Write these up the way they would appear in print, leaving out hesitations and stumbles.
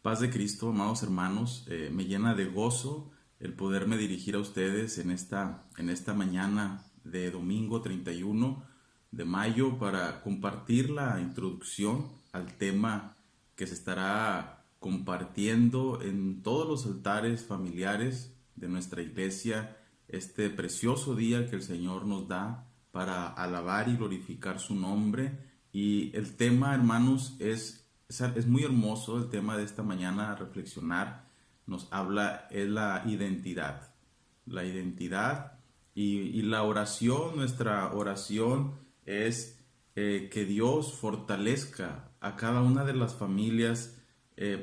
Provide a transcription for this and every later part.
Paz de Cristo, amados hermanos, me llena de gozo el poderme dirigir a ustedes en esta mañana de domingo 31 de mayo para compartir la introducción al tema que se estará compartiendo en todos los altares familiares de nuestra iglesia este precioso día que el Señor nos da para alabar y glorificar su nombre. Y el tema, hermanos, es muy hermoso. El tema de esta mañana a reflexionar nos habla es la identidad y la oración. Nuestra oración es que Dios fortalezca a cada una de las familias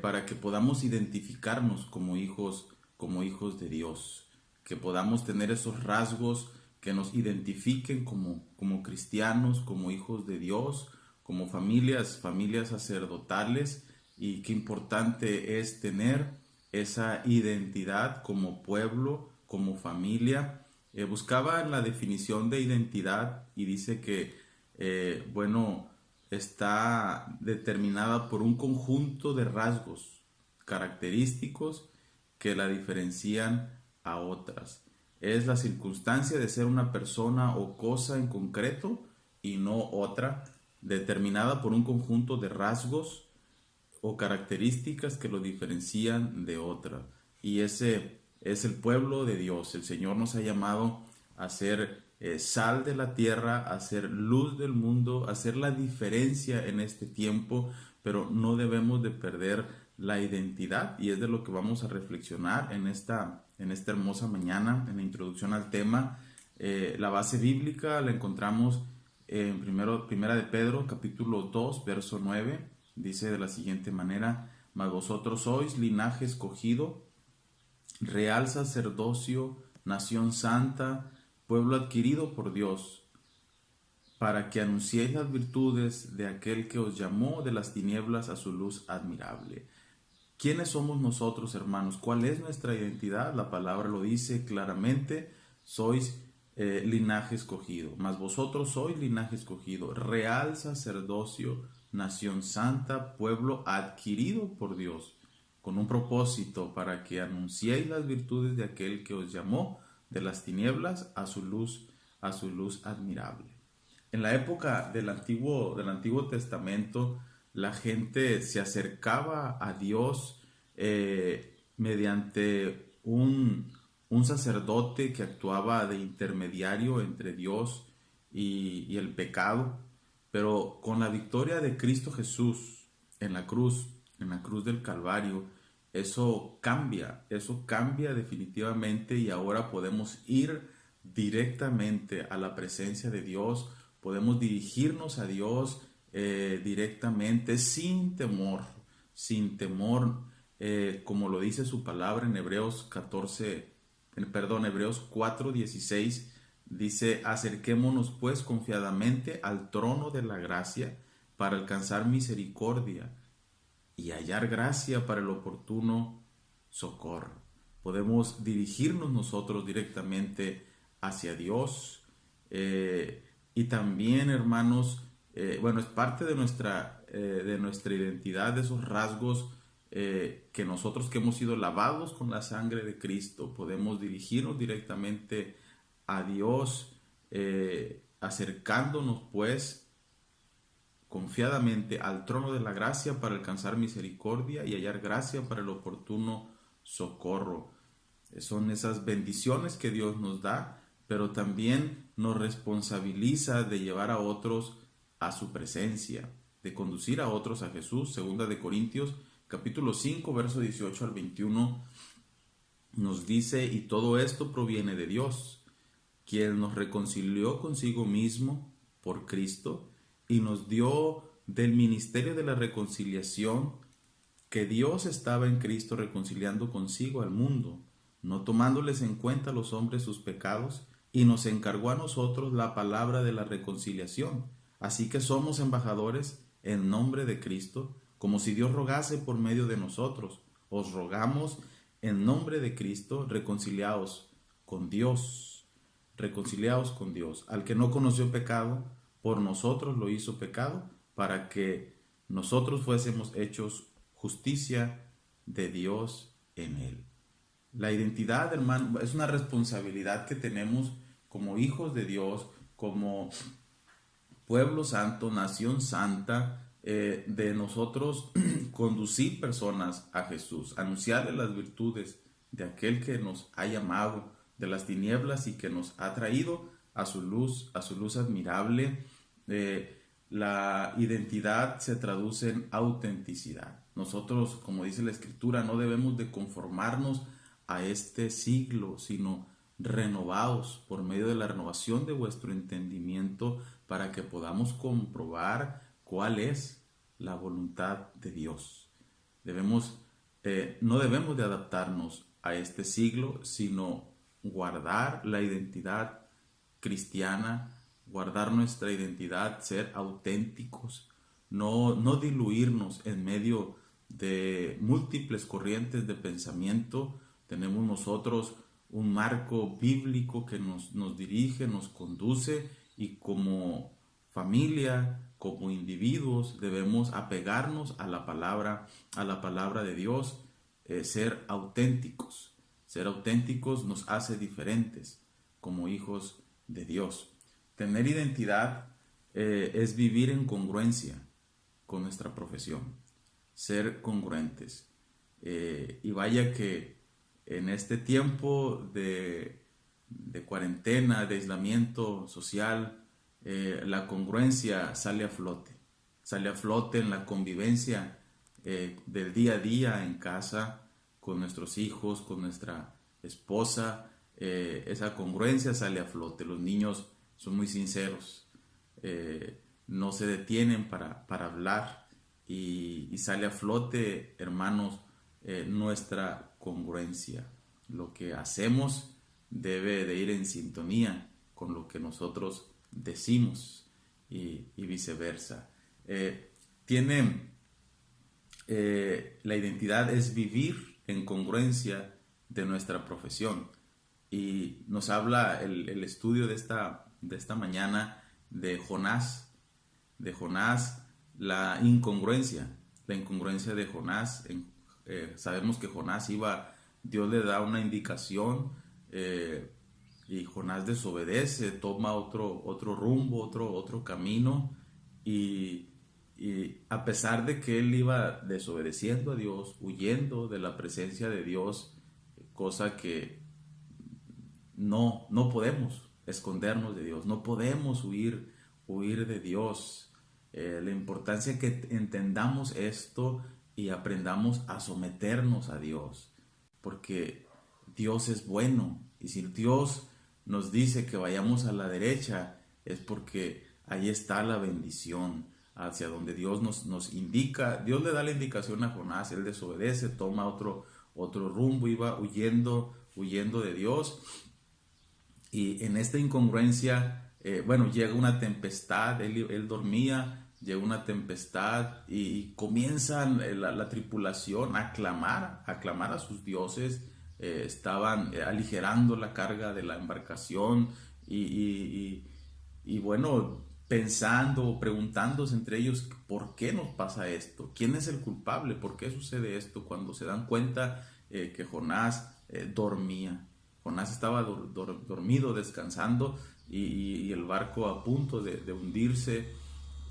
para que podamos identificarnos como hijos de Dios, que podamos tener esos rasgos que nos identifiquen como cristianos, como hijos de Dios, como familias sacerdotales. Y qué importante es tener esa identidad como pueblo, como familia. Buscaba la definición de identidad y dice que, bueno, está determinada por un conjunto de rasgos característicos que la diferencian a otras. Es la circunstancia de ser una persona o cosa en concreto y no otra, determinada por un conjunto de rasgos o características que lo diferencian de otra. Y ese es el pueblo de Dios. El Señor nos ha llamado a ser sal de la tierra, a ser luz del mundo, a hacer la diferencia en este tiempo, pero no debemos de perder la identidad, y es de lo que vamos a reflexionar en esta hermosa mañana, en la introducción al tema. La base bíblica la encontramos en Primera de Pedro, capítulo 2, verso 9. Dice de la siguiente manera: mas vosotros sois linaje escogido, real sacerdocio, nación santa, pueblo adquirido por Dios, para que anunciéis las virtudes de aquel que os llamó de las tinieblas a su luz admirable. ¿Quiénes somos nosotros, hermanos? ¿Cuál es nuestra identidad? La palabra lo dice claramente: sois linaje escogido, mas vosotros sois linaje escogido, real sacerdocio, nación santa, pueblo adquirido por Dios, con un propósito, para que anunciéis las virtudes de aquel que os llamó de las tinieblas a su luz admirable. En la época del Antiguo Testamento, la gente se acercaba a Dios mediante un sacerdote que actuaba de intermediario entre Dios y el pecado. Pero con la victoria de Cristo Jesús en la cruz del Calvario, eso cambia definitivamente, y ahora podemos ir directamente a la presencia de Dios, podemos dirigirnos a Dios directamente, sin temor, como lo dice su palabra en Hebreos 4:16. Dice: acerquémonos pues confiadamente al trono de la gracia para alcanzar misericordia y hallar gracia para el oportuno socorro. Podemos dirigirnos nosotros directamente hacia Dios. Y también, hermanos, bueno, es parte de nuestra identidad, de esos rasgos que nosotros, que hemos sido lavados con la sangre de Cristo, podemos dirigirnos directamente a Dios, acercándonos pues confiadamente al trono de la gracia para alcanzar misericordia y hallar gracia para el oportuno socorro. Son esas bendiciones que Dios nos da, pero también nos responsabiliza de llevar a otros a su presencia, de conducir a otros a Jesús. Segunda de Corintios, capítulo 5, verso 18 al 21, nos dice: y todo esto proviene de Dios, quien nos reconcilió consigo mismo por Cristo y nos dio del ministerio de la reconciliación, que Dios estaba en Cristo reconciliando consigo al mundo, no tomándoles en cuenta a los hombres sus pecados, y nos encargó a nosotros la palabra de la reconciliación. Así que somos embajadores en nombre de Cristo, como si Dios rogase por medio de nosotros. Os rogamos en nombre de Cristo, reconciliaos con Dios. Reconciliaos con Dios. Al que no conoció pecado, por nosotros lo hizo pecado, para que nosotros fuésemos hechos justicia de Dios en él. La identidad, hermano, es una responsabilidad que tenemos como hijos de Dios, como pueblo santo, nación santa, de nosotros conducir personas a Jesús, anunciarles las virtudes de aquel que nos ha llamado de las tinieblas y que nos ha traído a su luz admirable. La identidad se traduce en autenticidad. Nosotros, como dice la Escritura, no debemos de conformarnos a este siglo, sino renovados por medio de la renovación de vuestro entendimiento, para que podamos comprobar cuál es la voluntad de Dios. No debemos de adaptarnos a este siglo, sino guardar la identidad cristiana, guardar nuestra identidad, ser auténticos, no diluirnos en medio de múltiples corrientes de pensamiento. Tenemos nosotros un marco bíblico que nos dirige, nos conduce, y como familia, como individuos, debemos apegarnos a la palabra de Dios, ser auténticos. Ser auténticos nos hace diferentes como hijos de Dios. Tener identidad es vivir en congruencia con nuestra profesión, ser congruentes. Y vaya que en este tiempo de cuarentena, de aislamiento social, la congruencia sale a flote en la convivencia del día a día en casa, con nuestros hijos, con nuestra esposa. Esa congruencia sale a flote. Los niños son muy sinceros, no se detienen para hablar, y sale a flote, hermanos, nuestra congruencia. Lo que hacemos debe de ir en sintonía con lo que nosotros decimos, y viceversa. La identidad es vivir en congruencia de nuestra profesión, y nos habla el estudio de esta mañana de Jonás, la incongruencia de Jonás. Sabemos que Jonás Dios le da una indicación, y Jonás desobedece, toma otro rumbo, otro camino, y a pesar de que él iba desobedeciendo a Dios, huyendo de la presencia de Dios, cosa que no podemos escondernos de Dios, no podemos huir de Dios. La importancia que entendamos esto y aprendamos a someternos a Dios, porque Dios es bueno, y si Dios nos dice que vayamos a la derecha, es porque ahí está la bendición, hacia donde Dios nos indica. Dios le da la indicación a Jonás, él desobedece, toma otro rumbo, iba huyendo de Dios, y en esta incongruencia, llega una tempestad. Él dormía, llega una tempestad, y comienzan la tripulación a clamar a sus dioses. Estaban aligerando la carga de la embarcación, y pensando, preguntándose entre ellos, ¿por qué nos pasa esto? ¿Quién es el culpable? ¿Por qué sucede esto? Cuando se dan cuenta que Jonás dormía. Jonás estaba dormido, descansando, y el barco a punto de hundirse,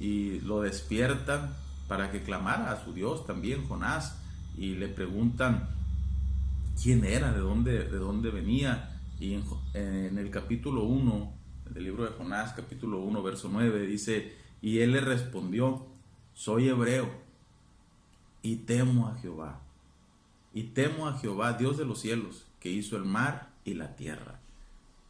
y lo despiertan para que clamara a su Dios también, Jonás, y le preguntan quién era, de dónde venía. Y en el capítulo 1 del libro de Jonás, capítulo 1, verso 9, dice: y él le respondió: soy hebreo, y temo a Jehová, Dios de los cielos, que hizo el mar y la tierra.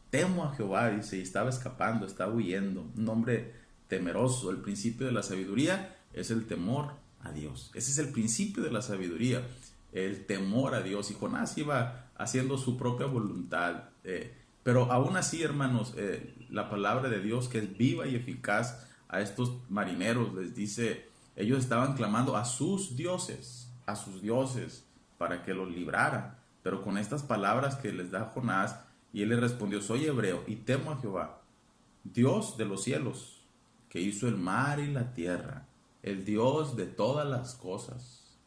Temo a Jehová, dice, y estaba escapando, estaba huyendo. Un hombre temeroso. El principio de la sabiduría es el temor a Dios. Ese es el principio de la sabiduría, el temor a Dios. Y Jonás iba haciendo su propia voluntad. Pero aún así, hermanos, la palabra de Dios, que es viva y eficaz, a estos marineros les dice, ellos estaban clamando a sus dioses, para que los libraran. Pero con estas palabras que les da Jonás, y él le respondió: soy hebreo y temo a Jehová, Dios de los cielos, que hizo el mar y la tierra, el Dios de todas las cosas.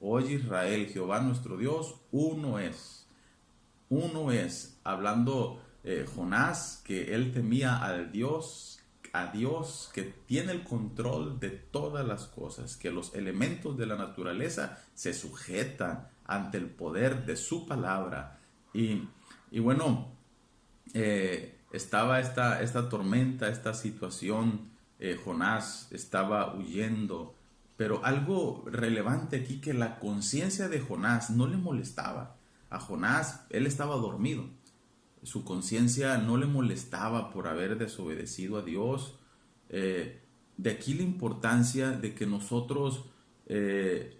Oye Israel, Jehová nuestro Dios, uno es. Uno es, hablando Jonás, que él temía al Dios, a Dios que tiene el control de todas las cosas, que los elementos de la naturaleza se sujetan ante el poder de su palabra. Y bueno, estaba esta tormenta, esta situación, Jonás estaba huyendo, pero algo relevante aquí, que la conciencia de Jonás no le molestaba. A Jonás, él estaba dormido. Su conciencia no le molestaba por haber desobedecido a Dios. De aquí la importancia de que nosotros, el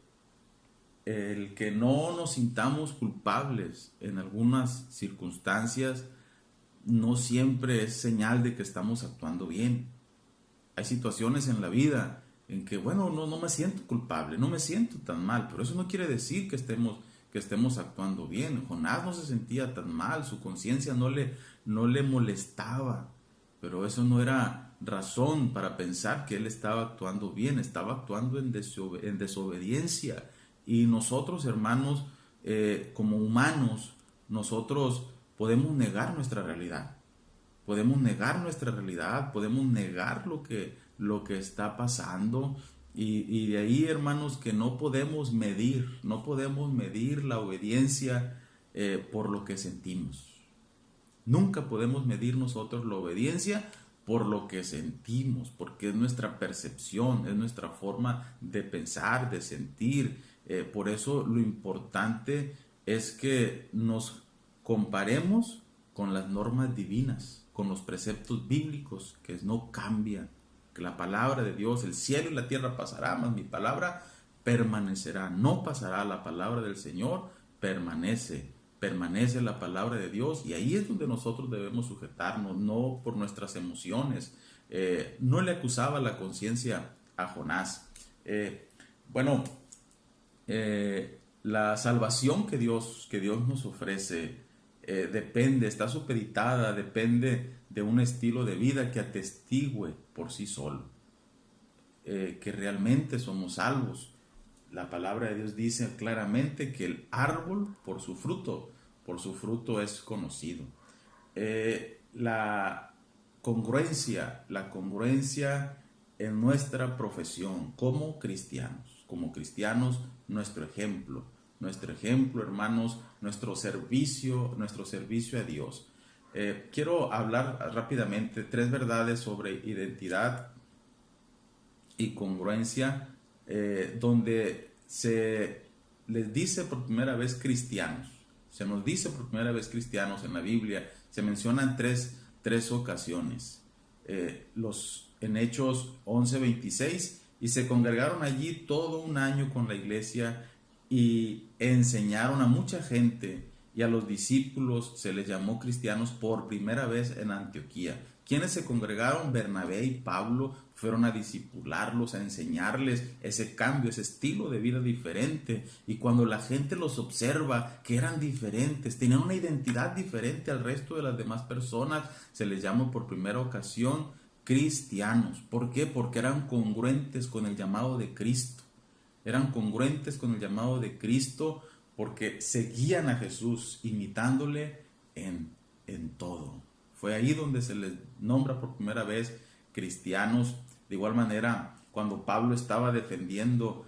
que no nos sintamos culpables en algunas circunstancias, no siempre es señal de que estamos actuando bien. Hay situaciones en la vida en que, bueno, no me siento culpable, no me siento tan mal, pero eso no quiere decir que estemos actuando bien. Jonás no se sentía tan mal, su conciencia no le molestaba, pero eso no era razón para pensar que él estaba actuando bien, estaba actuando en desobediencia. Y nosotros, hermanos, como humanos, nosotros podemos negar nuestra realidad. Podemos negar nuestra realidad, podemos negar lo que está pasando. Y de ahí, hermanos, que no podemos medir la obediencia por lo que sentimos. Nunca podemos medir nosotros la obediencia por lo que sentimos, porque es nuestra percepción, es nuestra forma de pensar, de sentir. Por eso lo importante es que nos comparemos con las normas divinas, con los preceptos bíblicos que no cambian, que la palabra de Dios, el cielo y la tierra pasará, mas mi palabra permanecerá. No pasará, la palabra del Señor permanece la palabra de Dios, y ahí es donde nosotros debemos sujetarnos, no por nuestras emociones. No le acusaba la conciencia a Jonás. Bueno, la salvación que Dios nos ofrece está supeditada, depende de un estilo de vida que atestigue por sí solo que realmente somos salvos. La palabra de Dios dice claramente que el árbol por su fruto es conocido. La congruencia en nuestra profesión como cristianos, nuestro ejemplo, hermanos, nuestro servicio a Dios. Quiero hablar rápidamente 3 verdades sobre identidad y congruencia, donde se les dice por primera vez cristianos. Se nos dice por primera vez cristianos en la Biblia. Se mencionan tres ocasiones. En Hechos 11:26, y se congregaron allí todo un año con la iglesia y enseñaron a mucha gente, y a los discípulos se les llamó cristianos por primera vez en Antioquía. ¿Quiénes se congregaron? Bernabé y Pablo fueron a discipularlos, a enseñarles ese cambio, ese estilo de vida diferente. Y cuando la gente los observa que eran diferentes, tenían una identidad diferente al resto de las demás personas, se les llamó por primera ocasión cristianos. ¿Por qué? Porque eran congruentes con el llamado de Cristo. Eran congruentes con el llamado de Cristo porque seguían a Jesús, imitándole en todo. Fue ahí donde se les nombra por primera vez cristianos. De igual manera, cuando Pablo estaba defendiendo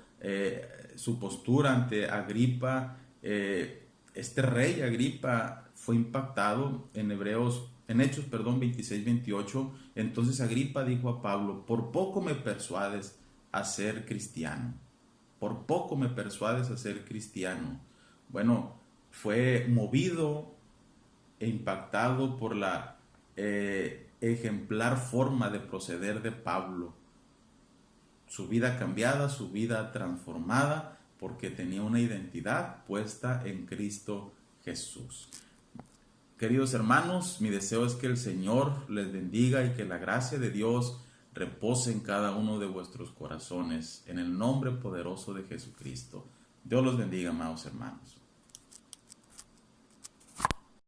su postura ante Agripa, este rey Agripa fue impactado en Hechos 26-28. Entonces Agripa dijo a Pablo: por poco me persuades a ser cristiano. Por poco me persuades a ser cristiano. Bueno, fue movido e impactado por la ejemplar forma de proceder de Pablo. Su vida cambiada, su vida transformada, porque tenía una identidad puesta en Cristo Jesús. Queridos hermanos, mi deseo es que el Señor les bendiga y que la gracia de Dios repose en cada uno de vuestros corazones, en el nombre poderoso de Jesucristo. Dios los bendiga, amados hermanos.